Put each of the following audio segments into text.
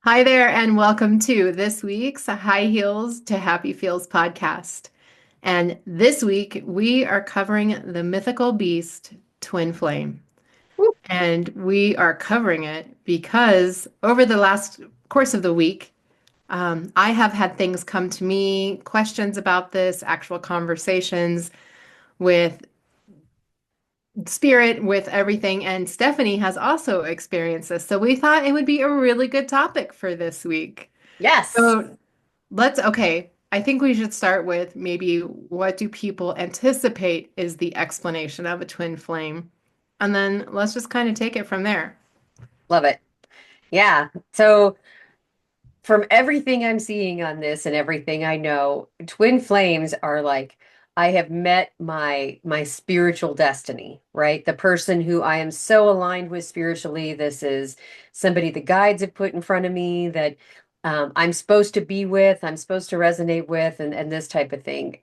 Hi there, and welcome to this week's High Heels to Happy Feels podcast. And this week we are covering the mythical beast, Twin Flame. Woo. And we are covering it because over the last course of the week, I have had things come to me, questions about this, actual conversations with spirit, with everything. And Stephanie has also experienced this. So we thought it would be a really good topic for this week. Yes. So okay. I think we should start with maybe what do people anticipate is the explanation of a twin flame? And then let's just kind of take it from there. Love it. Yeah. So from everything I'm seeing on this and everything I know, twin flames are like I have met my spiritual destiny, right? The person who I am so aligned with spiritually. This is somebody the guides have put in front of me that I'm supposed to be with, I'm supposed to resonate with, and this type of thing.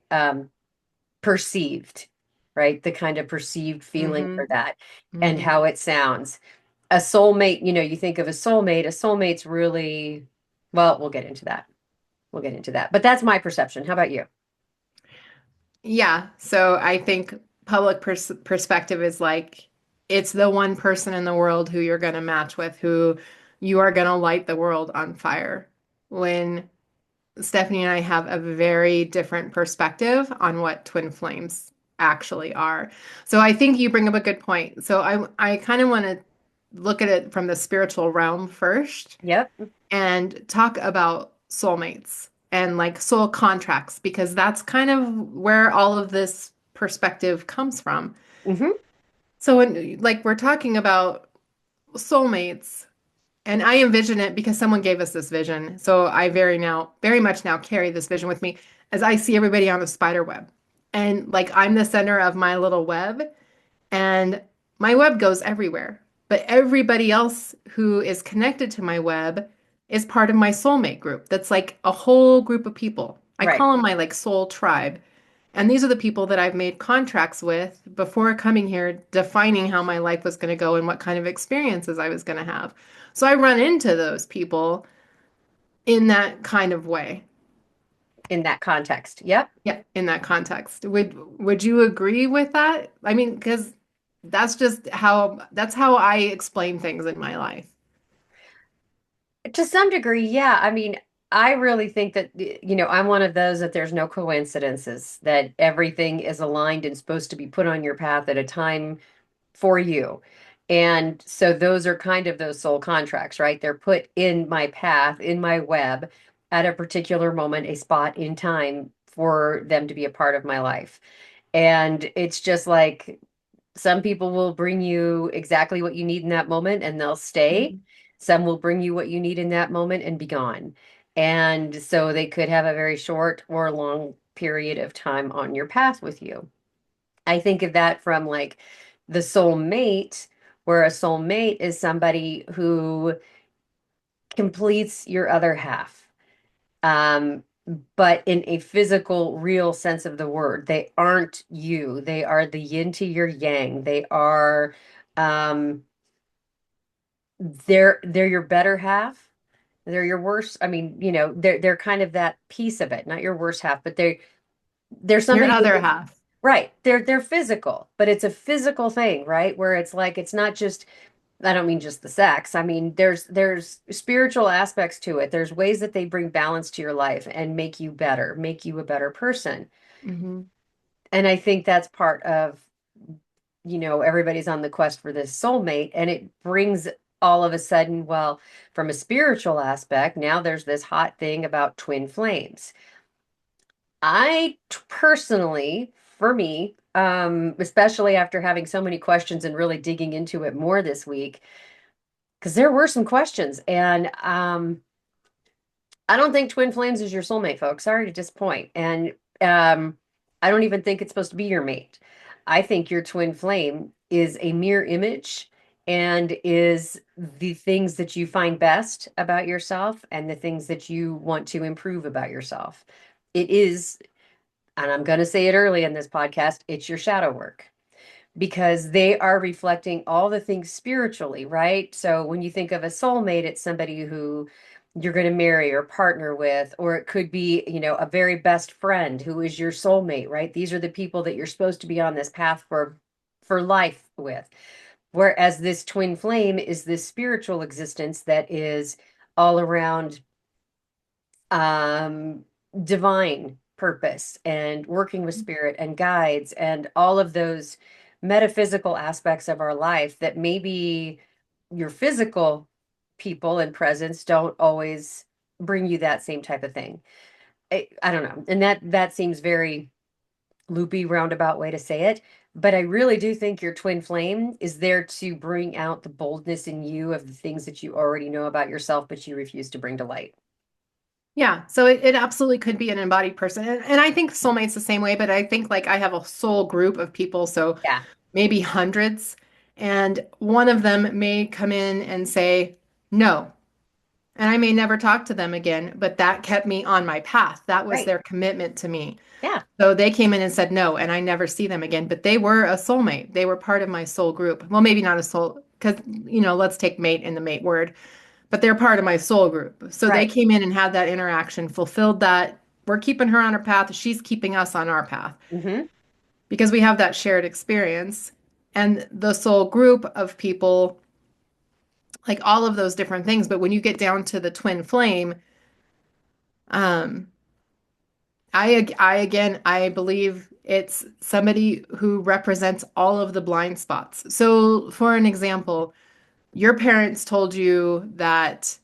Perceived, right? The kind of perceived feeling Mm-hmm. for that and Mm-hmm. how it sounds. A soulmate, you think of a soulmate's really, well, we'll get into that. We'll get into that. But that's my perception. How about you? Yeah. So I think public perspective is like it's the one person in the world who you're going to match with, who you are going to light the world on fire. When Stephanie and I have a very different perspective on what twin flames actually are. So I think you bring up a good point. So I kind of want to look at it from the spiritual realm first Yep. and talk about soulmates and like soul contracts because that's kind of where all of this perspective comes from. Hmm. So when like we're talking about soulmates, and I envision it because someone gave us this vision. So I very much now carry this vision with me as I see everybody on a spider web. And like I'm the center of my little web, and my web goes everywhere. But everybody else who is connected to my web is part of my soulmate group. That's like a whole group of people. I Right. call them my like soul tribe. And these are the people that I've made contracts with before coming here, defining how my life was going to go and what kind of experiences I was going to have. So I run into those people in that kind of way. In that context. Yep. Yeah, in that context. Would you agree with that? I mean, because that's how I explain things in my life. To some degree, yeah. I mean, I really think that, I'm one of those that there's no coincidences, that everything is aligned and supposed to be put on your path at a time for you. And so those are kind of those soul contracts, right? They're put in my path, in my web at a particular moment, a spot in time for them to be a part of my life. And it's just like some people will bring you exactly what you need in that moment and they'll stay. Mhm. Some will bring you what you need in that moment and be gone. And so they could have a very short or long period of time on your path with you. I think of that from like the soulmate, where a soulmate is somebody who completes your other half. Um, but in a physical, real sense of the word, they aren't you. They are the yin to your yang. They are um they're your better half. They're your worst. I mean, they're kind of that piece of it, not your worst half, but they're Your somebody other half. right. They're physical, but it's a physical thing, right? Where it's like it's not just I don't mean just the sex. I mean there's spiritual aspects to it. There's ways that they bring balance to your life and make you better, make you a better person. Hmm. And I think that's part of, everybody's on the quest for this soulmate and it brings all of a sudden, well, from a spiritual aspect, now there's this hot thing about twin flames. Personally, for me, especially after having so many questions and really digging into it more this week, because there were some questions, and I don't think twin flames is your soulmate, folks. Sorry to disappoint. And I don't even think it's supposed to be your mate. I think your twin flame is a mirror image and is the things that you find best about yourself and the things that you want to improve about yourself. It is, and I'm going to say it early in this podcast, it's your shadow work because they are reflecting all the things spiritually, right? So when you think of a soulmate, it's somebody who you're going to marry or partner with, or it could be, a very best friend who is your soulmate, right? These are the people that you're supposed to be on this path for life with. Whereas this twin flame is this spiritual existence that is all around um divine purpose and working with spirit and guides and all of those metaphysical aspects of our life that maybe your physical people and presence don't always bring you that same type of thing. I don't know. And that seems very loopy roundabout way to say it, but I really do think your twin flame is there to bring out the boldness in you of the things that you already know about yourself but you refuse to bring to light. Yeah, so it absolutely could be an embodied person. And I think soulmates the same way, but I think like I have a soul group of people, so Yeah. maybe hundreds, and one of them may come in and say no. And I may never talk to them again, but that kept me on my path. That was Right. their commitment to me. Yeah. So they came in and said no, and I never see them again, but they were a soulmate. They were part of my soul group. Well, maybe not a soul, because, let's take mate in the mate word, but they're part of my soul group. So they Right. came in and had that interaction, fulfilled that. We're keeping her on her path. She's keeping us on our path Hmm. because we have that shared experience. And the soul group of people, like all of those different things. But when you get down to the twin flame, um, I again, I believe it's somebody who represents all of the blind spots. So, for an example, your parents told you that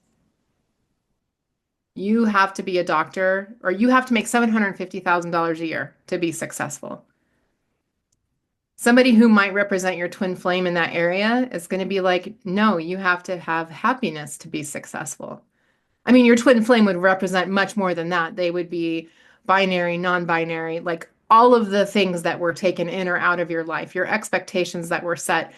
you have to be a doctor or you have to make $750,000 a year to be successful. Somebody who might represent your twin flame in that area is going to be like, no, you have to have happiness to be successful. I mean, your twin flame would represent much more than that. They would be binary, non-binary, like all of the things that were taken in or out of your life, your expectations that were set,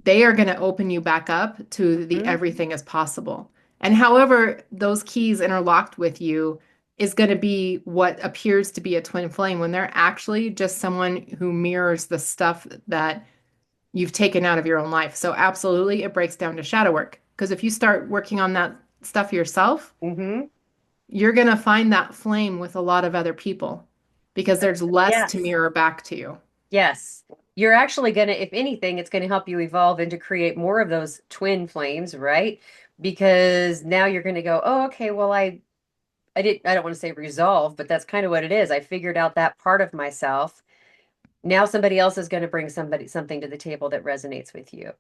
they are going to open you back up to the Hmm. everything is possible. And however those keys interlocked with you is going to be what appears to be a twin flame when they're actually just someone who mirrors the stuff that you've taken out of your own life. So absolutely it breaks down to shadow work. Because if you start working on that stuff yourself, Hmm. you're going to find that flame with a lot of other people because there's less to Yes. mirror back to you. Yes. You're actually going to, if anything, it's going to help you evolve and to create more of those twin flames, right? Because now you're going to go, oh, okay, well, I don't want to say resolve, but that's kind of what it is. I figured out that part of myself. Now somebody else is going to bring something to the table that resonates with you.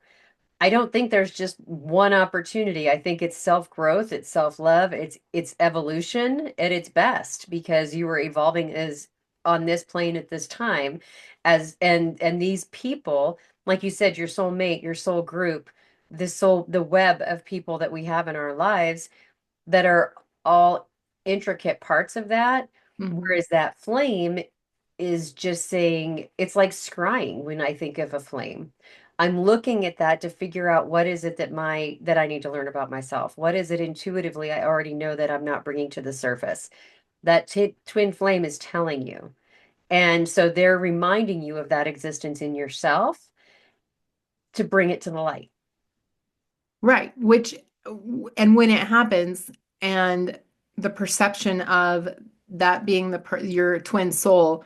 I don't think there's just one opportunity. I think it's self-growth, it's self-love, it's evolution at its best because you were evolving as on this plane at this time as and these people, like you said, your soulmate, your soul group, the web of people that we have in our lives that are all intricate parts of that, Mhm. whereas that flame is just saying it's like scrying when I think of a flame. I'm looking at that to figure out what is it that I need to learn about myself. What is it intuitively I already know that I'm not bringing to the surface? That twin flame is telling you. And so they're reminding you of that existence in yourself to bring it to the light. Right. And when it happens, and the perception of that being your twin soul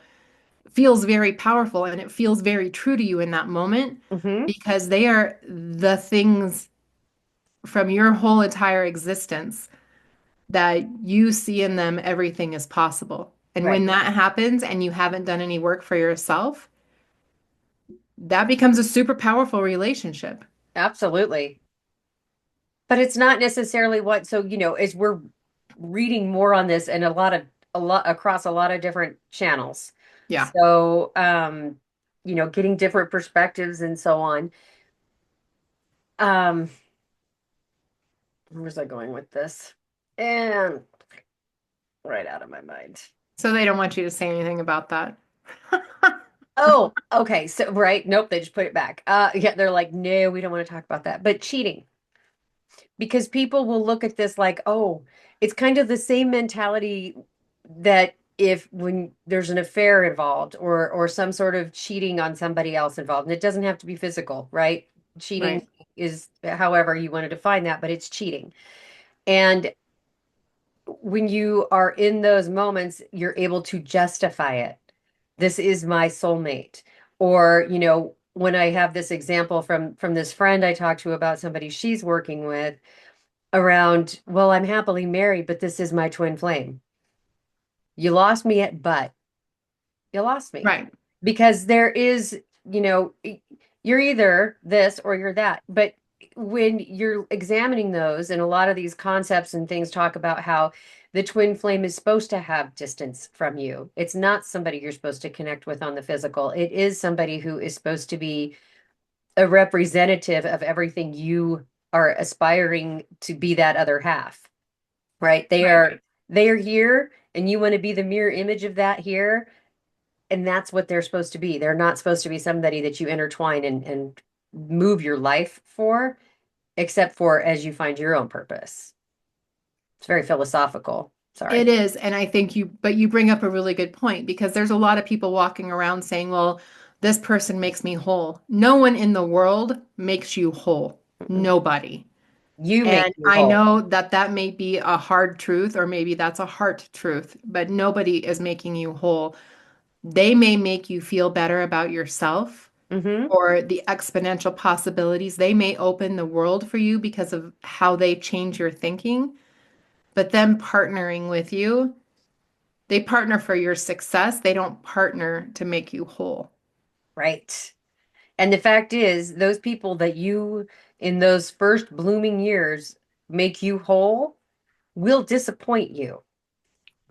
feels very powerful and it feels very true to you in that moment Hmm. because they are the things from your whole entire existence that you see in them, everything is possible. And Right. when that happens and you haven't done any work for yourself, that becomes a super powerful relationship. Absolutely. But it's not necessarily so, as we're reading more on this and a lot across a lot of different channels. Yeah. So, getting different perspectives and so on. Um, where's I going with this? And right out of my mind. So they don't want you to say anything about that. Oh, okay. So, right. Nope, they just put it back. Yeah, they're like, no, we don't want to talk about that. But cheating. Because people will look at this like, oh, it's kind of the same mentality that if when there's an affair involved or some sort of cheating on somebody else involved, and it doesn't have to be physical, right? Cheating Right. is however you want to define that, but it's cheating. And when you are in those moments, you're able to justify it. This is my soulmate. Or, when I have this example from this friend I talked to about somebody she's working with around, well, I'm happily married, but this is my twin flame. You lost me at but. You lost me. Right. Because there is, you know, you're either this or you're that. But when you're examining those, and a lot of these concepts and things talk about how the twin flame is supposed to have distance from you. It's not somebody you're supposed to connect with on the physical. It is somebody who is supposed to be a representative of everything you are aspiring to be that other half, right? They Right. are they are here and you want to be the mirror image of that here, and that's what they're supposed to be. They're not supposed to be somebody that you intertwine and move your life for, except for as you find your own purpose. It's very philosophical. It Sorry. is. And I think but you bring up a really good point because there's a lot of people walking around saying, well, this person makes me whole. No one in the world makes you whole. Mm-mm. Nobody. You make And you I whole. know that that may be a hard truth, or maybe that's a heart truth, but nobody is making you whole. They may make you feel better about yourself Hmm. or the exponential possibilities. They may open the world for you because of how they change your thinking, but them partnering with you, they partner for your success. They don't partner to make you whole. Right. And the fact is, those people that you, in those first blooming years, make you whole will disappoint you.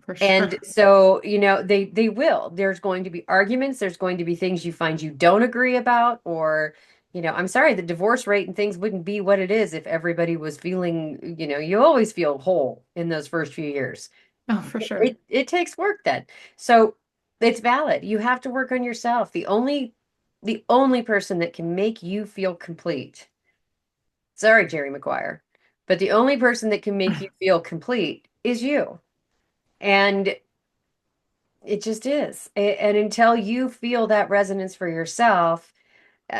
For And sure. so, they will. There's going to be arguments, there's going to be things you find you don't agree about, or, I'm sorry, the divorce rate and things wouldn't be what it is if everybody was feeling, you always feel whole in those first few years. Oh, for sure. It takes work then. So it's valid. You have to work on yourself. The only person that can make you feel complete. Sorry, Jerry Maguire, but the only person that can make you feel complete is you. And it just is. And until you feel that resonance for yourself,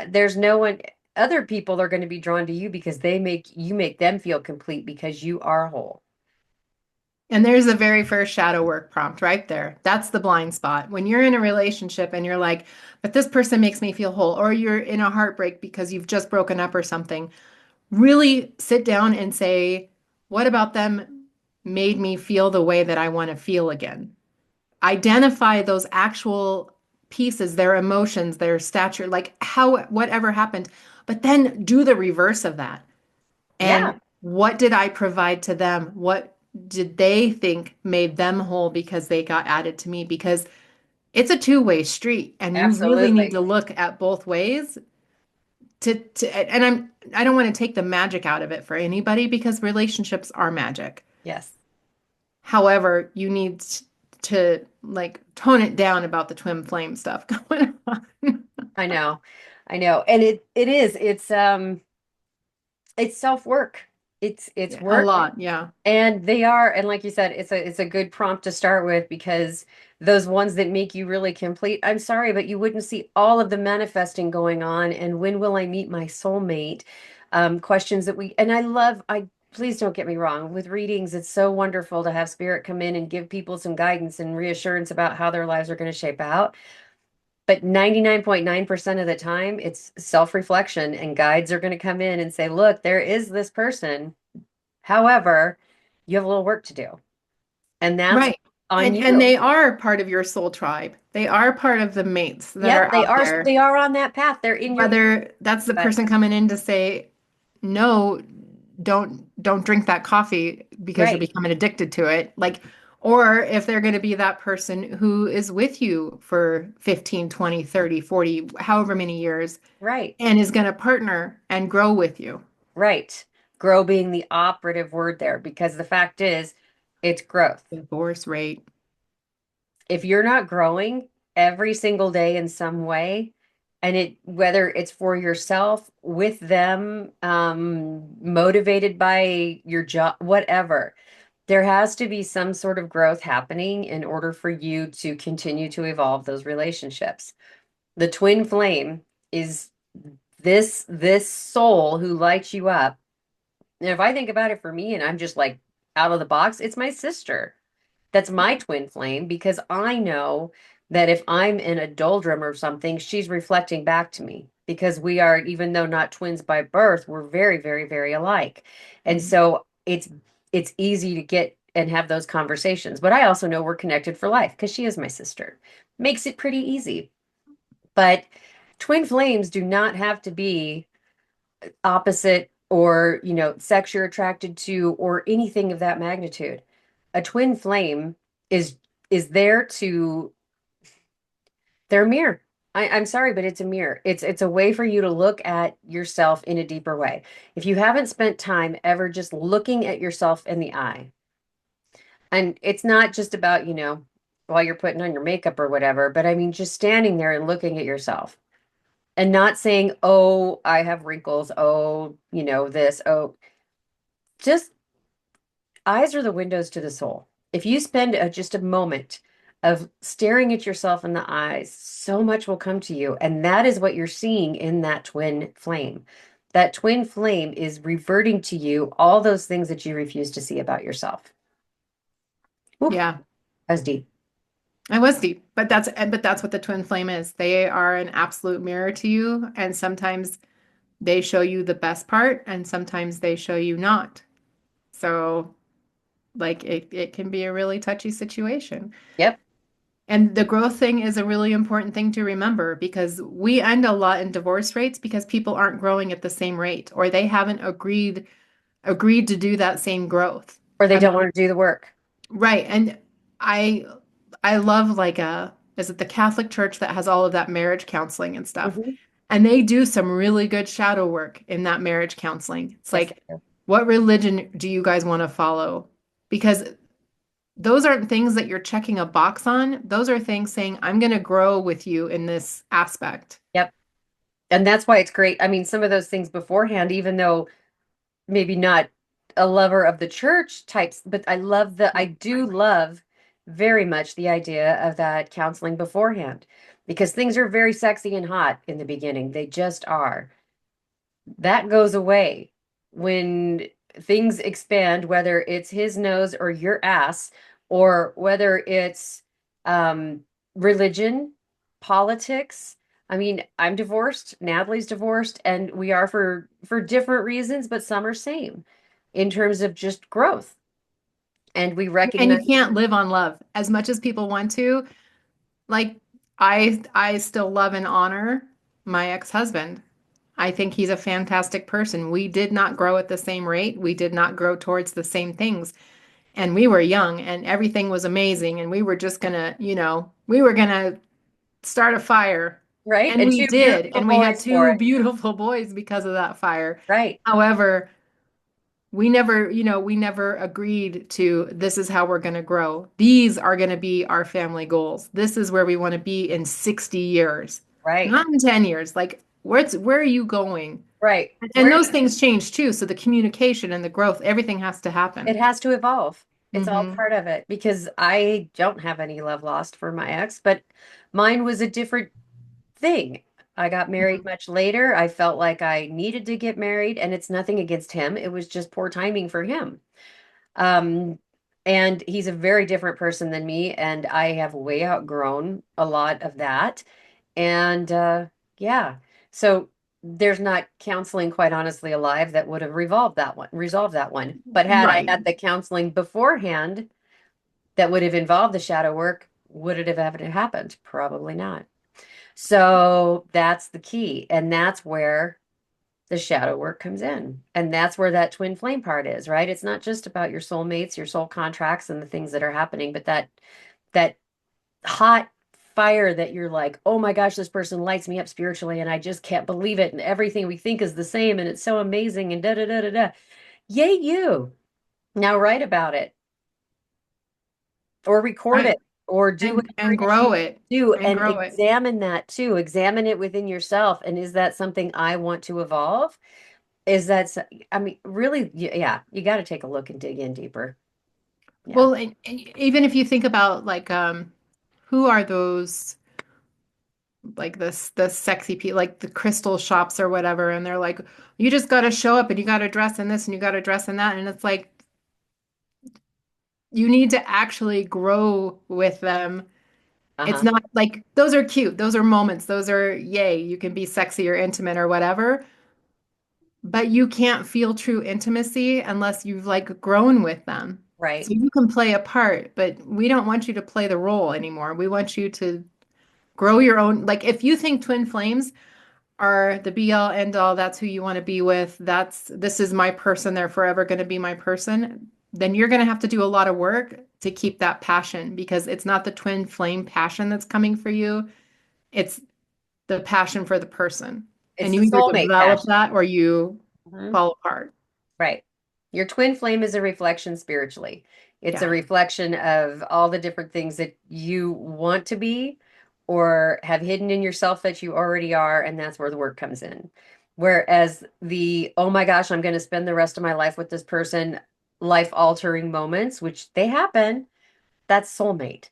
there's no one, other people are going to be drawn to you because you make them feel complete because you are whole. And there's the very first shadow work prompt right there. That's the blind spot. When you're in a relationship and you're like, but this person makes me feel whole, or you're in a heartbreak because you've just broken up or something, really sit down and say, what about them made me feel the way that I want to feel again? Identify those actual pieces, their emotions, their stature, like how, whatever happened, but then do the reverse of that. Yeah, And what did I provide to them? What did they think made them whole because they got added to me? Because it's a two-way street, and you really need absolutely. to look at both ways and I don't want to take the magic out of it for anybody because relationships are magic. Yes. However, you need to like tone it down about the twin flame stuff going on. I know. I know. And it's self-work. It's Yeah, a work. lot, yeah. And they are, and like you said, it's a good prompt to start with because those ones that make you really complete, I'm sorry, but you wouldn't see all of the manifesting going on. And when will I meet my soulmate? Questions that and I please don't get me wrong, with readings, it's so wonderful to have spirit come in and give people some guidance and reassurance about how their lives are going to shape out. But 99.9% of the time, it's self-reflection, and guides are going to come in and say, look, there is this person. However, you have a little work to do, and that's Right. on And you. they are part of your soul tribe. They are part of the mates that Yep, are they out are there. they are on that path. They're in your life, Whether that's the but person coming in to say, no, don't drink that coffee because you're right, becoming addicted to it. Like, or if they're going to be that person who is with you for 15, 20, 30, 40, however many years, right, and is going to partner and grow with you. right. Grow being the operative word there, because the fact is, it's growth. Divorce rate. If you're not growing every single day in some way, and whether it's for yourself, with them, motivated by your job, whatever, there has to be some sort of growth happening in order for you to continue to evolve those relationships. The twin flame is this soul who lights you up. And if I think about it for me, and I'm just like out of the box, it's my sister. That's my twin flame because I know that if I'm in a doldrum or something, she's reflecting back to me because we are, even though not twins by birth, we're very, very, very alike. And Mhm. so it's easy to get and have those conversations. But I also know we're connected for life because she is my sister. Makes it pretty easy. But twin flames do not have to be opposite or, sex you're attracted to or anything of that magnitude. A twin flame is is there to they're a mirror. I'm sorry, but it's a mirror. It's a way for you to look at yourself in a deeper way. If you haven't spent time ever just looking at yourself in the eye, and it's not just about, while you're putting on your makeup or whatever, but I mean just standing there and looking at yourself and not saying, "Oh, I have wrinkles. Oh, this. Oh, just eyes are the windows to the soul. If you spend just a moment of staring at yourself in the eyes, so much will come to you. And that is what you're seeing in that twin flame. That twin flame is reverting to you all those things that you refuse to see about yourself. Ooh, Yeah, that's deep. I was deep, but that's what the twin flame is. They are an absolute mirror to you, and sometimes they show you the best part, and sometimes they show you not. So, like it can be a really touchy situation. Yep. And the growth thing is a really important thing to remember because we end a lot in divorce rates because people aren't growing at the same rate or they haven't agreed to do that same growth. Or they I mean, don't want to do the work. right. And I I love like is it the Catholic Church that has all of that marriage counseling and stuff. Hmm. And they do some really good shadow work in that marriage counseling. It's Yes, they like, do. what religion do you guys want to follow? Because those aren't things that you're checking a box on. Those are things saying, I'm going to grow with you in this aspect. Yep. And that's why it's great. I mean, some of those things beforehand, even though maybe not a lover of the church types, but I do love very much the idea of that counseling beforehand because things are very sexy and hot in the beginning. They just are. That goes away when things expand, whether it's his nose or your ass, or whether it's religion, politics. I mean, I'm divorced, Natalie's divorced, and we are for different reasons, but some are same in terms of just growth. And we And recognize, you can't live on love as much as people want to. Like I still love and honor my ex-husband. I think he's a fantastic person. We did not grow at the same rate. We did not grow towards the same things. And we were young and everything was amazing and we were just gonna, we were gonna start a fire. right? And And we two did. beautiful And we had boys for two it. beautiful boys because of that fire. Right, However, we never agreed to this is how we're going to grow. These are going to be our family goals. This is where we want to be in 60 years, right, not in 10 years. Like, where are you going? right. And Where those things change too. So the communication and the growth, everything has to it happen. has to evolve. It's all Hmm. part of it because I don't have any love lost for my ex, but mine was a different thing. I got married much later. I felt like I needed to get married, and it's nothing against him. It was just poor timing for him. Um, and he's a very different person than me, and I have way outgrown a lot of that. And yeah, so there's not counseling, quite honestly, alive that would have resolved that one. But had I Right. had the counseling beforehand that would have involved the shadow work, would it have ever happened? Probably not. So that's the key. And that's where the shadow work comes in. And that's where that twin flame part is, right? It's not just about your soulmates, your soul contracts and the things that are happening, but that hot fire that you're like, oh my gosh, this person lights me up spiritually and I just can't believe it. And everything we think is the same and it's so amazing and da da da da da. Yay, you. Now write about it or record Right. it or do whatever And it is you grow it do and and grow it. examine that too. Examine it within yourself. And is that something I want to evolve? Is that, I mean, really, yeah, you got to take a look and dig in deeper. Yeah. Well, and even if you think about like, who are those like this the sexy people like the crystal shops or whatever and they're like you just got to show up and you got to dress in this and you got to dress in that and it's like you need to actually grow with them. It's Uh-huh. not like those are cute. Those are moments. Those are yay. You can be sexy or intimate or whatever, but you can't feel true intimacy unless you've like grown with them. Right. So you can play a part, but we don't want you to play the role anymore. We want you to grow your own. Like if you think twin flames are the be all end all, that's who you want to be with, this is my person, they're forever going to be my person, then you're going to have to do a lot of work to keep that passion because it's not the twin flame passion that's coming for you. It's the passion for the person. It's And the you either soulmate develop passion. that or you Mhm. fall apart. Right. Your twin flame is a reflection spiritually. It's a Yeah, reflection of all the different things that you want to be or have hidden in yourself that you already are, and that's where the work comes in. Whereas the, oh my gosh, I'm going to spend the rest of my life with this person, life altering moments, which they happen, that's soulmate.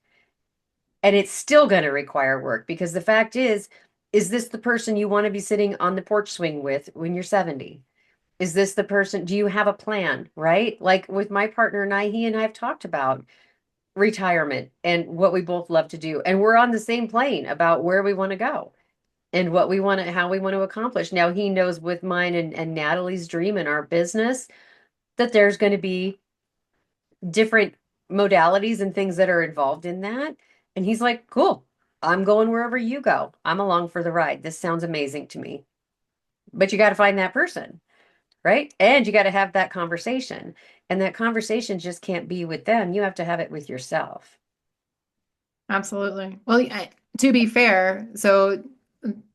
And it's still going to require work because the fact is this the person you want to be sitting on the porch swing with when you're 70? Is this the person? Do you have a plan, right? Like with my partner and I, he and I have talked about retirement and what we both love to do. And we're on the same plane about where we want to go and what we want to, how we want to accomplish. Now he knows with mine and Natalie's dream in our business that there's going to be different modalities and things that are involved in that. And he's like, cool, I'm going wherever you go. I'm along for the ride. This sounds amazing to me. But you got to find that person, right? And you got to have that conversation. And that conversation just can't be with them. You have to have it with yourself. absolutely. Well, to be fair, so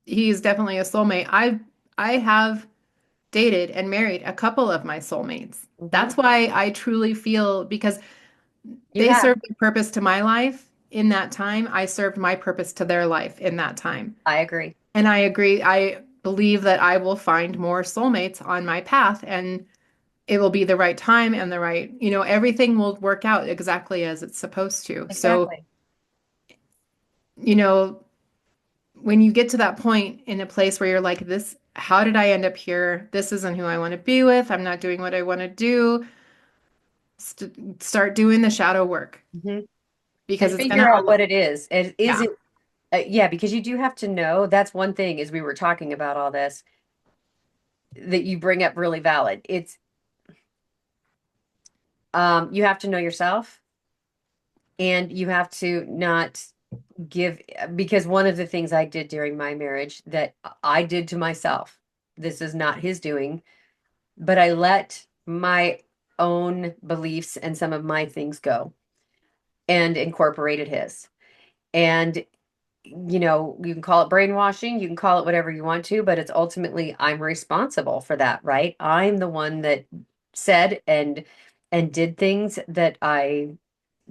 he's definitely a soulmate. I have dated and married a couple of my soulmates. Hmm. That's why I truly feel because You they have. served a purpose to my life in that time. I served my purpose to their life in that time. I agree. And I agree. I believe that I will find more soulmates on my path and it will be the right time and the right, everything will work out exactly as it's supposed to. So, Exactly. you know, when you get to that point in a place where you're like, this, how did I end up here? This isn't who I want to be with. I'm not doing what I want to do. Start doing the shadow work Hmm. because And it's gonna, figure out what it is. And is yeah. it, yeah, because you do have to know. That's one thing as we were talking about all this that you bring up really valid. It's, you have to know yourself and you have to not give, because one of the things I did during my marriage that I did to myself, this is not his doing, but I let my own beliefs and some of my things go and incorporated his. And, you can call it brainwashing, you can call it whatever you want to, but it's ultimately I'm responsible for that, right? I'm the one that said and did things that I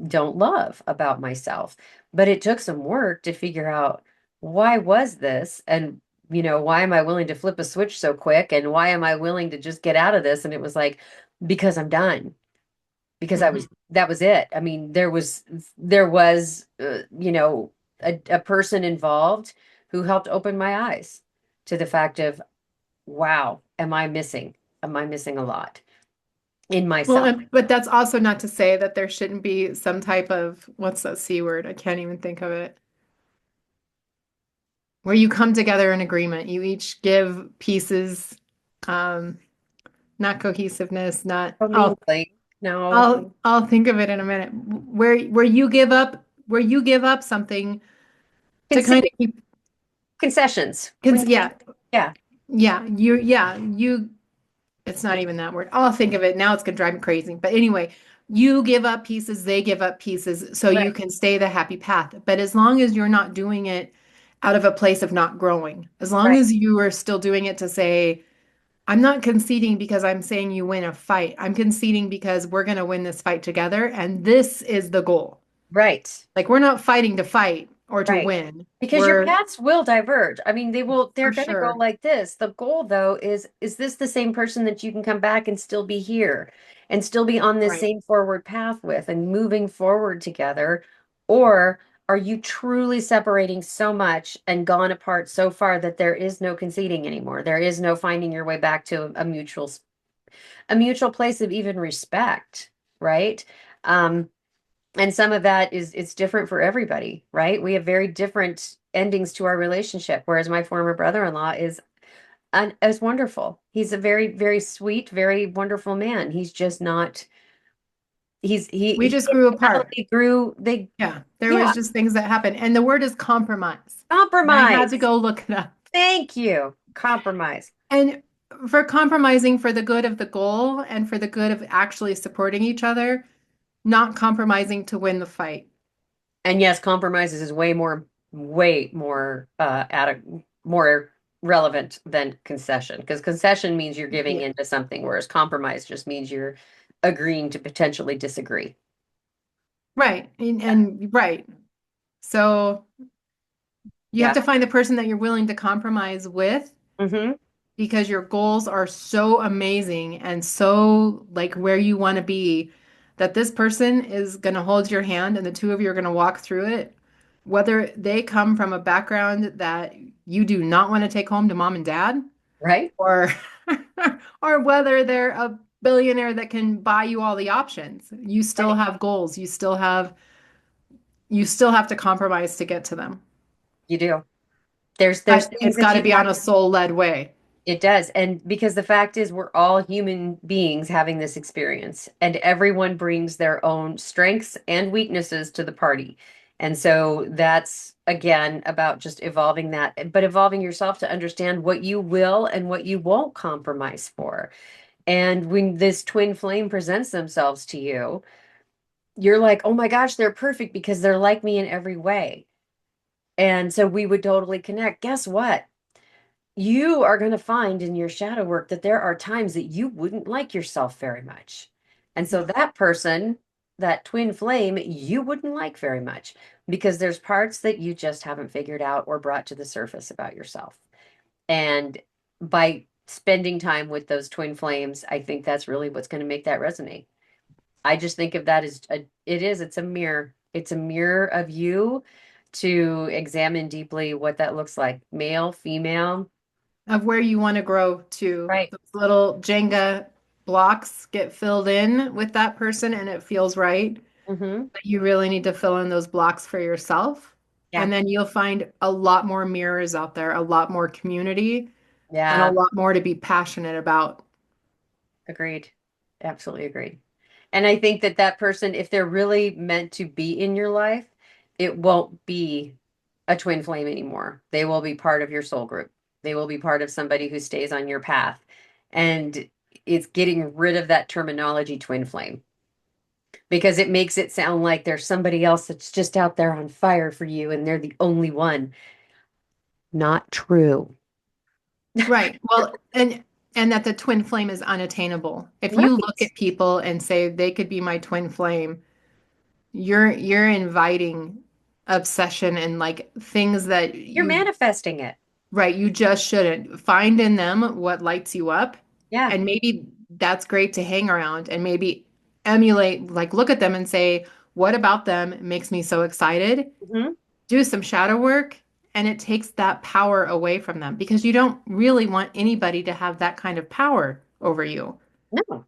don't love about myself. But it took some work to figure out why was this and why am I willing to flip a switch so quick and why am I willing to just get out of this? And it was like, because I'm done. Because I Mhm. was that was it. I mean, there was a person involved who helped open my eyes to the fact of, wow, am I missing? Am I missing a lot in Well, myself? but that's also not to say that there shouldn't be some type of, what's that C word? I can't even think of it. Where you come together in agreement. You each give pieces, um, not cohesiveness, not, Commingling. No. I'll think of it in a minute. Where you give up something to kind of Conce- keep, concessions. When yeah, yeah. you it's not even that word. I'll think of it. Now it's gonna drive me crazy. But anyway, you give up pieces, they give up pieces, so you Right. can stay the happy path. But as long as you're not doing it out of a place of not growing, as long Right. as you are still doing it to say, I'm not conceding because I'm saying you win a fight. I'm conceding because we're gonna win this fight together, and this is the goal. Right. Like we're not fighting to fight or to Right. win. Because your We're paths will diverge. I mean, they're for going to go sure. like this. The goal, though, is this the same person that you can come back and still be here and still be on this Right. same forward path with and moving forward together? Or are you truly separating so much and gone apart so far that there is no conceding anymore? There is no finding your way back to a mutual place of even respect, right? And some of that is it's different for everybody, right? We have very different endings to our relationship. Whereas my former brother-in-law is wonderful. He's a very, very sweet, very wonderful man. He's just not. We He just grew apart. definitely grew. Yeah, there Yeah, was just things that happened. And the word is compromise. And I had to compromise. go look it up. Thank you. Compromise. And for compromising for the good of the goal and for the good of actually supporting each other, not compromising to win the fight. And yes, compromises is way more more relevant than concession because concession means you're giving Yeah. into something, whereas compromise just means you're agreeing to potentially disagree. Right. And right. So you have Yeah. to find the person that you're willing to compromise with Hmm. because your goals are so amazing and so like where you want to be that this person is going to hold your hand and the two of you are going to walk through it, whether they come from a background that you do not want to take home to mom and dad Right? or or whether they're a billionaire that can buy you all the options. You still Right. have goals. You still have to compromise to get to them. You do. There's But things it's that got to you be on have. a soul-led way. It does. And because the fact is, we're all human beings having this experience, and everyone brings their own strengths and weaknesses to the party. And so that's again about just evolving that, but evolving yourself to understand what you will and what you won't compromise for. And when this twin flame presents themselves to you, you're like, oh my gosh, they're perfect because they're like me in every way. And so we would totally connect. Guess what? You are going to find in your shadow work that there are times that you wouldn't like yourself very much. And so Yeah. that person, that twin flame, you wouldn't like very much because there's parts that you just haven't figured out or brought to the surface about yourself. And by spending time with those twin flames, I think that's really what's going to make that resonate. I just think of that as it's a mirror. It's a mirror of you to examine deeply what that looks like, male, female. Of where you want to grow to. Right. Those little Jenga blocks get filled in with that person and it feels right. Hmm. But you really need to fill in those blocks for yourself. Yeah. And then you'll find a lot more mirrors out there, a lot more community, and a Yeah. lot more to be passionate about. Agreed. Absolutely agreed. And I think that that person, if they're really meant to be in your life, it won't be a twin flame anymore. They will be part of your soul group. They will be part of somebody who stays on your path. And it's getting rid of that terminology twin flame because it makes it sound like there's somebody else that's just out there on fire for you and they're the only one. Not true. Right. Well, and that the twin flame is unattainable. If you look Right. at people and say they could be my twin flame, you're inviting obsession and like things that You're you manifesting it. right, you just shouldn't. Find in them what lights you up, Yeah. and maybe that's great to hang around and maybe emulate, like look at them and say, what about them makes me so excited? Mhm. Do some shadow work, and it takes that power away from them because you don't really want anybody to have that kind of power over you. No,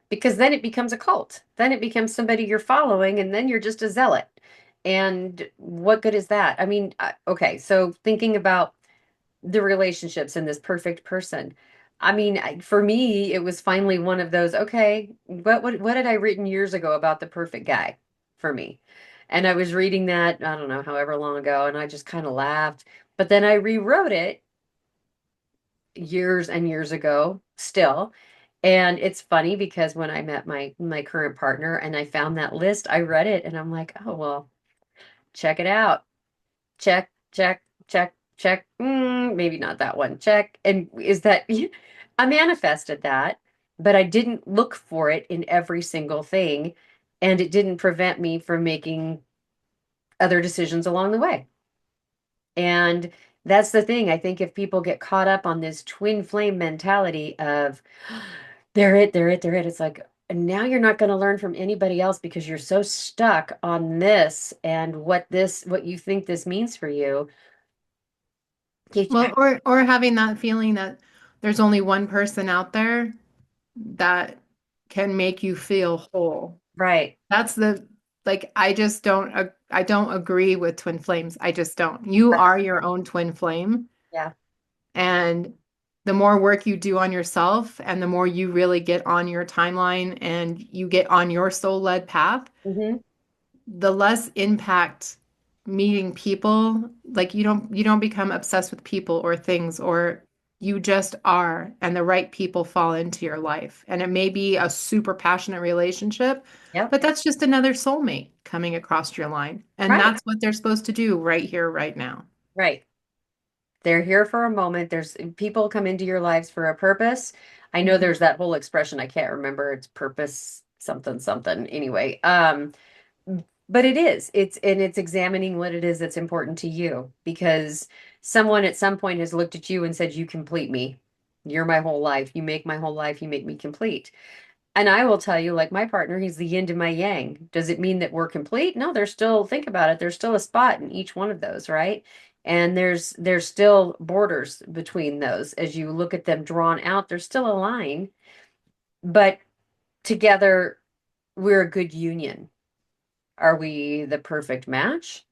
because then it becomes a cult. Then it becomes somebody you're following, and then you're just a zealot. And what good is that? I mean, okay, so thinking about the relationships and this perfect person. I mean, for me, it was finally one of those, okay, what had I written years ago about the perfect guy for me? And I was reading that, I don't know, however long ago, and I just kind of laughed. But then I rewrote it years and years ago still. And it's funny because when I met my current partner and I found that list, I read it and I'm like, oh well, check it out. Check, check, check, check. Maybe not that one. Check. And is that I manifested that, but I didn't look for it in every single thing, and it didn't prevent me from making other decisions along the way. And that's the thing. I think if people get caught up on this twin flame mentality of they're it, it's like now you're not going to learn from anybody else because you're so stuck on this and what you think this means for you. You- Well, or having that feeling that there's only one person out there that can make you feel whole. Right. That's the like I don't agree with twin flames. I just don't. You are your own twin flame, Yeah. and the more work you do on yourself and the more you really get on your timeline and you get on your soul-led path, Hmm. the less impact meeting people, like you don't become obsessed with people or things, or you just are, and the right people fall into your life. And it may be a super passionate relationship, Yep. but that's just another soulmate coming across your line. And Right. that's what they're supposed to do right here, right now. Right. They're here for a moment. There's people come into your lives for a purpose. I know Mhm. there's that whole expression. I can't remember. It's purpose something something. Anyway, but it is. It's examining what it is that's important to you because someone at some point has looked at you and said, "You complete me. You're my whole life. You make my whole life. You make me complete." And I will tell you, like my partner, he's the yin to my yang. Does it mean that we're complete? No, there's still, think about it, there's still a spot in each one of those, right? And there's still borders between those. As you look at them drawn out, there's still a line, but together we're a good union. Are we the perfect match?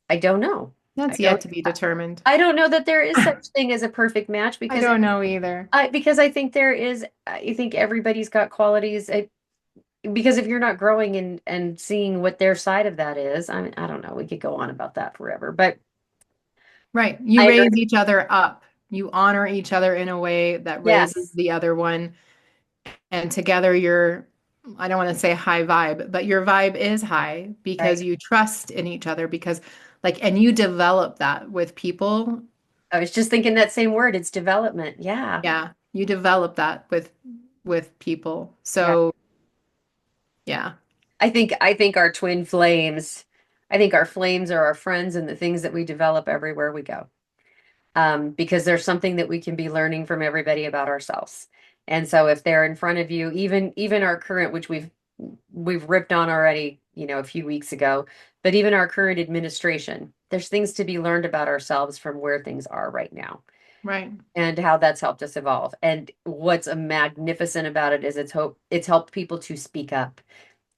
I don't know. I That's yet don't to be determined. I don't know that there is such thing as a perfect match I because don't know either. I think there is I think everybody's got qualities. Because if you're not growing and seeing what their side of that is, I mean, I don't know. We could go on about that forever, but Right. You I raise agree. each other up. You honor each other in a way that raises Yes, the other one. And together you're, I don't want to say high vibe, but your vibe is high because right. you trust in each other because like, and you develop that with people. I was just thinking that same word. It's development. Yeah, Yeah. You develop that with people. yeah. So yeah. I think our twin flames. I think our flames are our friends and the things that we develop everywhere we go. Because there's something that we can be learning from everybody about ourselves. And so if they're in front of you, even our current, which we've ripped on already, a few weeks ago, but even our current administration, there's things to be learned about ourselves from where things are right now Right. and how that's helped us evolve. And what's a magnificent about it is it's helped people to speak up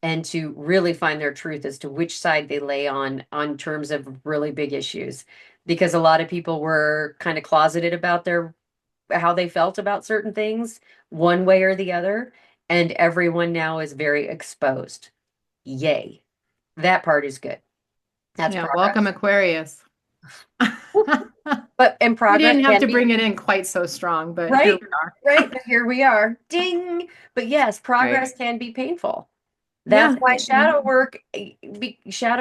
and to really find their truth as to which side they lay on terms of really big issues because a lot of people were kind of closeted about their how they felt about certain things one way or the other, and everyone now is very exposed. Yay. That part is good. That's Yeah. Welcome, progress. Aquarius. But and We progress didn't have can to be bring it in quite so strong, but here right, we are. right, but here we are. Ding. But yes, Right. progress can be painful. That's Yeah. why shadow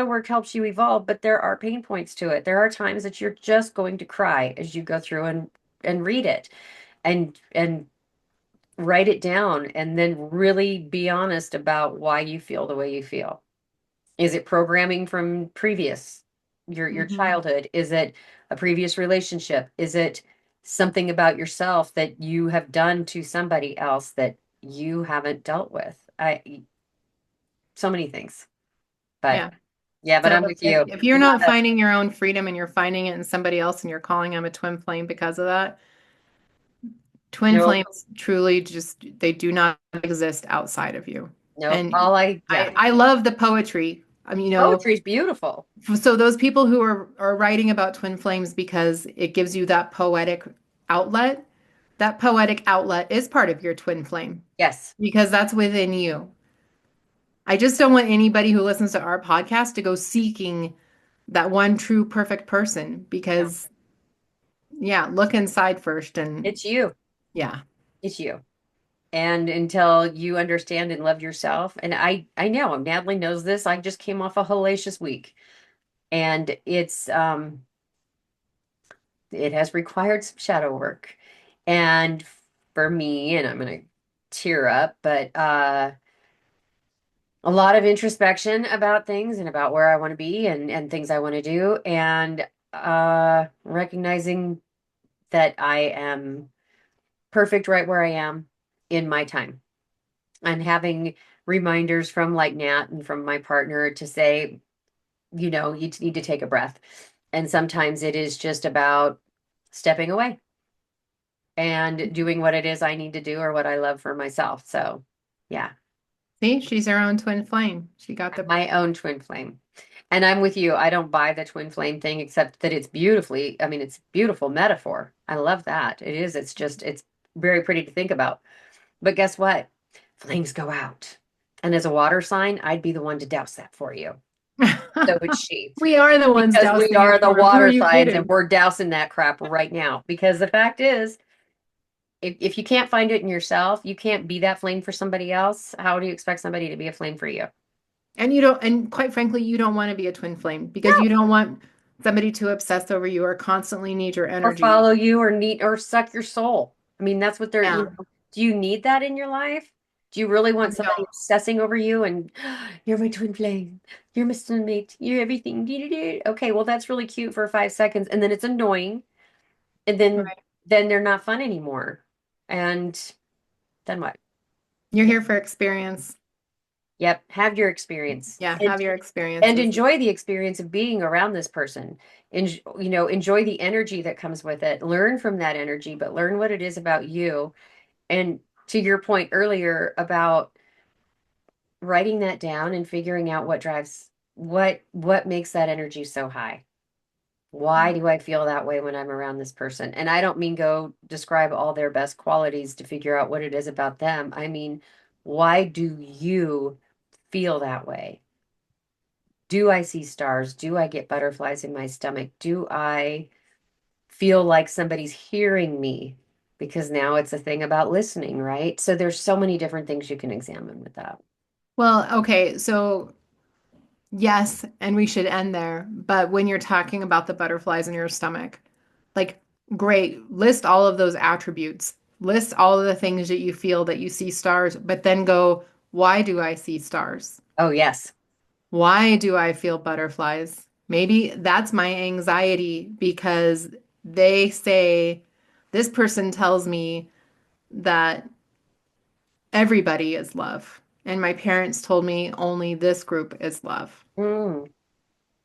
work helps you evolve, but there are pain points to it. There are times that you're just going to cry as you go through and read it and write it down and then really be honest about why you feel the way you feel. Is it programming from previous your Mhm. childhood? Is it a previous relationship? Is it something about yourself that you have done to somebody else that you haven't dealt with? I so many things. But Yeah. yeah, but So I'm with if, you. if you're You not gotta finding your own freedom and you're finding it in somebody else and you're calling them a twin flame because of that, twin nope, flames truly just they do not exist outside of you. nope. And All I yeah. I love the poetry. I mean, Poetry's beautiful. so those people who are writing about twin flames because it gives you that poetic outlet, that poetic outlet is part of your twin flame Yes. because that's within you. I just don't want anybody who listens to our podcast to go seeking that one true perfect person No. because yeah, look inside first and It's you. yeah. It's you. And until you understand and love yourself, and I know Natalie knows this. I just came off a hellacious week. And it has required some shadow work. And for me, and I'm gonna tear up, but a lot of introspection about things and about where I want to be and things I want to do, and recognizing that I am perfect right where I am in my time. And having reminders from like Nat and from my partner to say, you need to take a breath. And sometimes it is just about stepping away and doing what it is I need to do or what I love for myself. So, yeah. See, she's her own twin flame. She got I'm the. my own twin flame. And I'm with you. I don't buy the twin flame thing, except that it's beautifully, I mean, it's beautiful metaphor. I love that. It is. It's just, it's very pretty to think about. But guess what? Flames go out. And as a water sign, I'd be the one to douse that for you. So would she. We are the ones Because we dousing are it the for him. Who are water you signs and kidding? we're dousing that crap right now. Because the fact is, if you can't find it in yourself, you can't be that flame for somebody else. How do you expect somebody to be a flame for you? And you don't, and quite frankly, you don't want to be a twin flame because you No. don't want somebody to obsess over you or constantly need your Or energy. follow you or need or suck your soul. I mean, that's what they're, Yeah, do you need that in your life? Do you really want you somebody don't. obsessing over you and you're my twin flame, you're my soulmate, you're everything. Okay, well, that's really cute for 5 seconds, and then it's annoying, and Right. then they're not fun anymore. And then what? You're here for experience. Yep, have your experience. Yeah, have your And experiences. enjoy the experience of being around this person. Enjoy the energy that comes with it. Learn from that energy, but learn what it is about you. And to your point earlier about writing that down and figuring out what drives what makes that energy so high. Why do I feel that way when I'm around this person? And I don't mean go describe all their best qualities to figure out what it is about them. I mean, why do you feel that way? Do I see stars? Do I get butterflies in my stomach? Do I feel like somebody's hearing me? Because now it's a thing about listening, right? So there's so many different things you can examine with that. Well, okay, so yes, and we should end there. But when you're talking about the butterflies in your stomach, like, great, list all of those attributes. List all of the things that you feel that you see stars, but then go, why do I see stars? Oh, yes. Why do I feel butterflies? Maybe that's my anxiety because they say, this person tells me that everybody is love. And my parents told me only this group is love. Mm,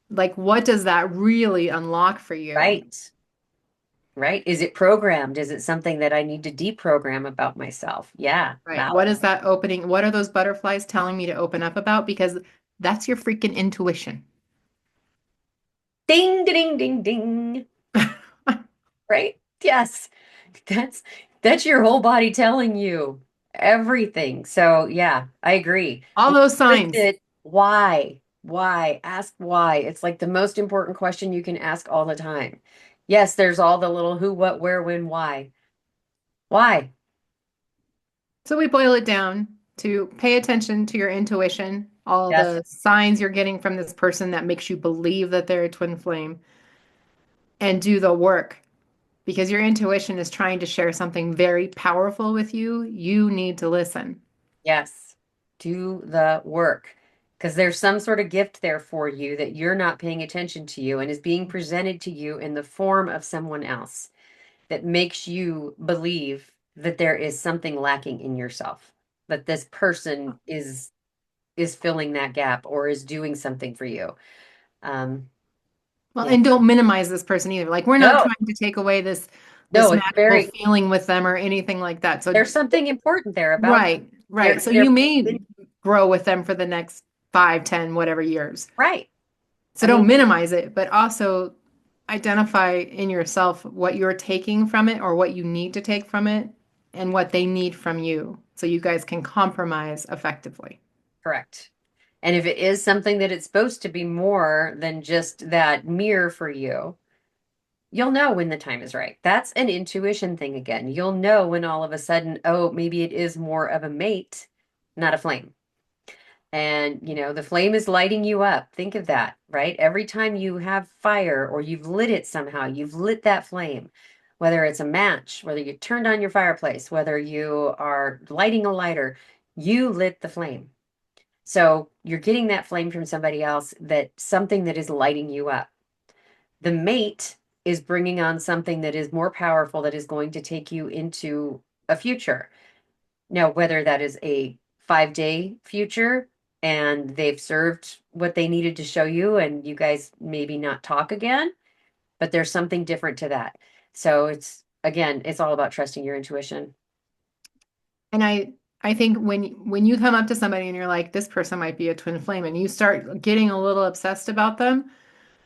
Like, what does that really unlock for you? right. Right. Is it programmed? Is it something that I need to deprogram about myself? Yeah. Right. Valid. What is that opening? What are those butterflies telling me to open up about? Because that's your freaking intuition. Ding, ding, ding, ding. Right? Yes. That's that's your whole body telling you everything. So yeah, I agree. All those signs. Listen, why? Why? Ask why. It's like the most important question you can ask all the time. Yes, there's all the little who, what, where, when, why. Why? So we boil it down to pay attention to your intuition, all Yes. the signs you're getting from this person that makes you believe that they're a twin flame, and do the work because your intuition is trying to share something very powerful with you. You need to listen. Yes. Do the work. Because there's some sort of gift there for you that you're not paying attention to you and is being presented to you in the form of someone else that makes you believe that there is something lacking in yourself, that this person is filling that gap or is doing something for you. Um, Well, yeah. and don't minimize this person either. Like, we're not No, trying to take away this no, it's magical very, feeling with them or anything like that. So there's something important there about right, right. their So you their may grow with them for the next 5, 10, whatever years. right. So I mean, don't minimize it, but also identify in yourself what you're taking from it or what you need to take from it and what they need from you so you guys can compromise effectively. correct. And if it is something that it's supposed to be more than just that mirror for you, you'll know when the time is right. That's an intuition thing again. You'll know when all of a sudden, oh, maybe it is more of a mate, not a flame. And, the flame is lighting you up. Think of that, right? Every time you have fire or you've lit it somehow, you've lit that flame, whether it's a match, whether you turned on your fireplace, whether you are lighting a lighter, you lit the flame. So you're getting that flame from somebody else, that something that is lighting you up. The mate is bringing on something that is more powerful, that is going to take you into a future. Now, whether that is a 5-day future and they've served what they needed to show you and you guys maybe not talk again, but there's something different to that. So it's again, it's all about trusting your intuition. And I think when you come up to somebody and you're like, this person might be a twin flame, and you start getting a little obsessed about them,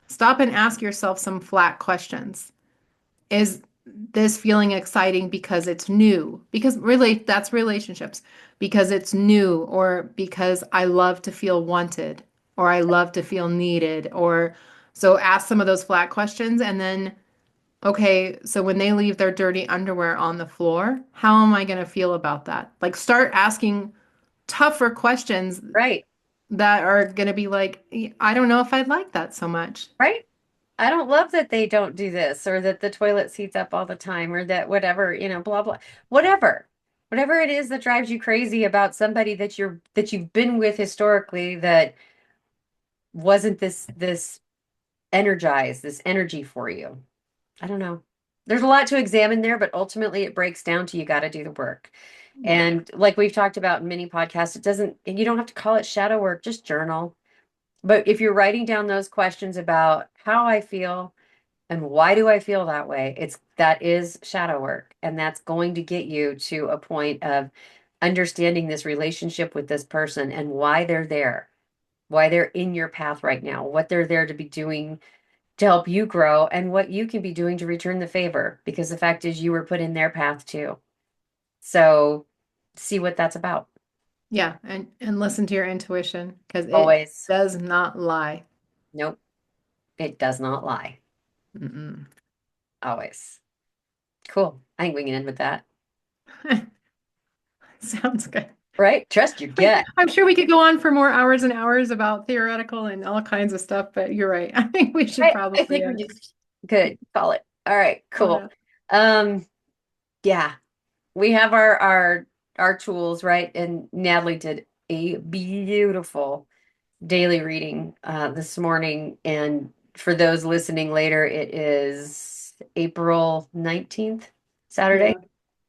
stop and ask yourself some flat questions. Is this feeling exciting because it's new? Because really, that's relationships. Because it's new, or because I love to feel wanted, or I love to feel needed, or so ask some of those flat questions and then, okay, so when they leave their dirty underwear on the floor, how am I going to feel about that? Like start asking tougher questions Right, that are going to be like, I don't know if I'd like that so much. right. I don't love that they don't do this or that the toilet seats up all the time or that whatever, blah blah. Whatever. Whatever it is that drives you crazy about somebody that you've been with historically that wasn't this energized, this energy for you. I don't know. There's a lot to examine there, but ultimately it breaks down to you got to do the work. Yeah. And like we've talked about in many podcasts, it doesn't, and you don't have to call it shadow work, just journal. But if you're writing down those questions about how I feel and why do I feel that way, that is shadow work. And that's going to get you to a point of understanding this relationship with this person and why they're there, why they're in your path right now, what they're there to be doing to help you grow, and what you can be doing to return the favor. Because the fact is, you were put in their path too. So see what that's about. Yeah, and listen to your intuition because it Always. does not lie. Nope, it does not lie. Mm-mm. Always. Cool. I think we can end with that. Sounds good. Right? Trust your gut. I'm sure we could go on for more hours and hours about theoretical and all kinds of stuff, but you're right. I think we should I probably think we just good. Call it. All right, call cool. that. Um, yeah, we have our tools, right? And Natalie did a beautiful daily reading this morning. And for those listening later, it is April 19th, Saturday. Yeah.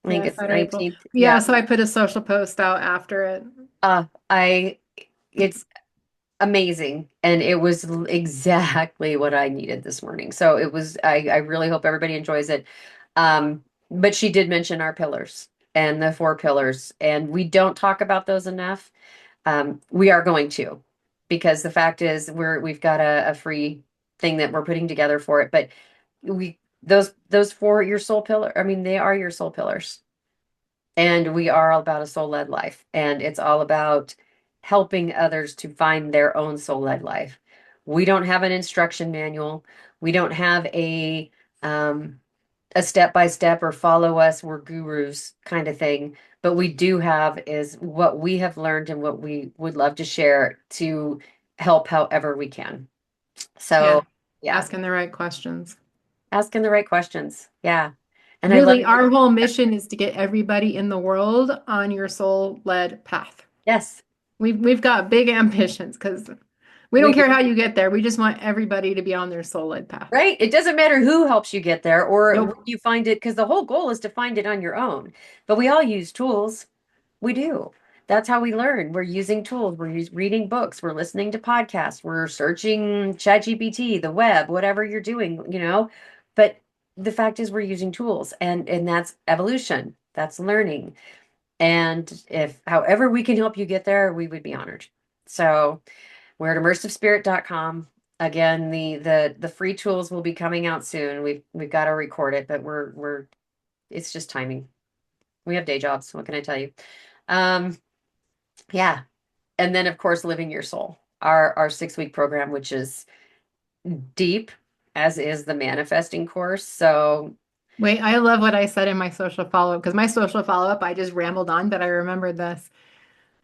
I think Yeah, it's the Saturday, April. 19th. Yeah, Yeah. so I put a social post out after it. I it's amazing. And it was exactly what I needed this morning. So I really hope everybody enjoys it. But she did mention our pillars and the four pillars, and we don't talk about those enough. We are going to, because the fact is we've got a free thing that we're putting together for it. But those four, your soul pillar, I mean, they are your soul pillars. And we are all about a soul-led life. And it's all about helping others to find their own soul-led life. We don't have an instruction manual. We don't have um a step by step or follow us, we're gurus kind of thing. But we do have is what we have learned and what we would love to share to help however we can. Yeah, So yeah, asking the right questions. asking the right questions. Yeah. And I love Really, our whole mission is to get everybody in the world on your soul-led path. yes, We've got big ambitions because we don't we do. care how you get there. We just want everybody to be on their soul-led path. Right? It doesn't matter who helps you get there or when Nope. you find it, because the whole goal is to find it on your own. But we all use tools. We do. That's how we learn. We're using tools. Reading books. We're listening to podcasts. We're searching ChatGPT, the web, whatever you're doing. But the fact is we're using tools, and that's evolution. That's learning. And if however we can help you get there, we would be honored. So we're at immersivespirit.com. Again, the free tools will be coming out soon. We've got to record it, but we're it's just timing. We have day jobs. What can I tell you? Um, yeah. And then of course, Living Your Soul, our 6 week program, which is deep, as is the manifesting course. So Wait, I love what I said in my social follow-up because my social follow-up, I just rambled on, but I remembered this.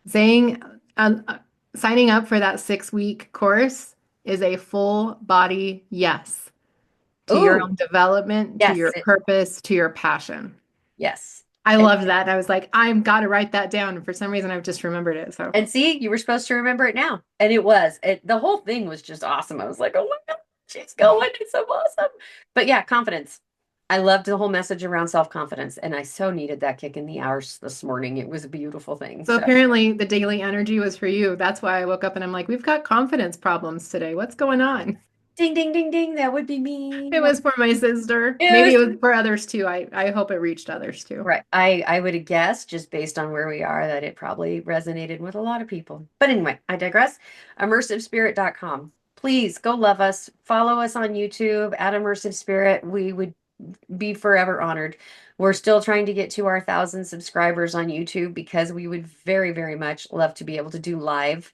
Saying, signing up for that 6 week course is a full body yes to your ooh, own development, to yes, your purpose, to your passion. yes. I And loved that. I was like, I've got to write that down. And for some reason, I've just remembered it. So and see, you were supposed to remember it now. And it was. The whole thing was just awesome. I was like, oh my God, she's going. It's so awesome. But yeah, confidence. I loved the whole message around self-confidence. And I so needed that kick in the hours this morning. It was a beautiful thing. So So apparently the daily energy was for you. That's why I woke up and I'm like, we've got confidence problems today. What's going on? Ding, ding, ding, ding. That would be me. It was for my sister. It Maybe it was was for others too. I hope it reached others too. right. I would have guessed just based on where we are that it probably resonated with a lot of people. But anyway, I digress. Immersivespirit.com. Please go love us. Follow us on YouTube at Immersive Spirit. We would be forever honored. We're still trying to get to our 1,000 subscribers on YouTube because we would very, very much love to be able to do live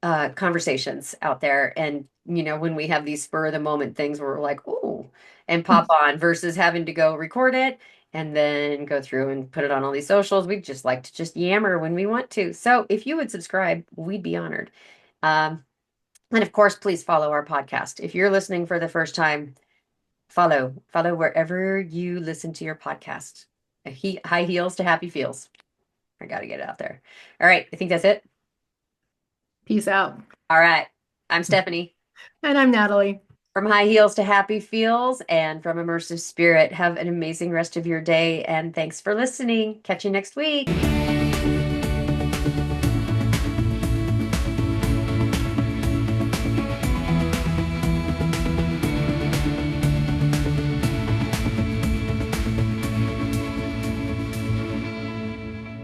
conversations out there. And, when we have these spur of the moment things where we're like, ooh, and pop on versus having to go record it and then go through and put it on all these socials. We just like to just yammer when we want to. So if you would subscribe, we'd be honored. And of course, please follow our podcast. If you're listening for the first time, follow wherever you listen to your podcast. High heels to happy feels. I got to get it out there. All right. I think that's it. Peace out. All right. I'm Stephanie And I'm Natalie. from High Heels to Happy Feels and from Immersive Spirit. Have an amazing rest of your day. And thanks for listening. Catch you next week.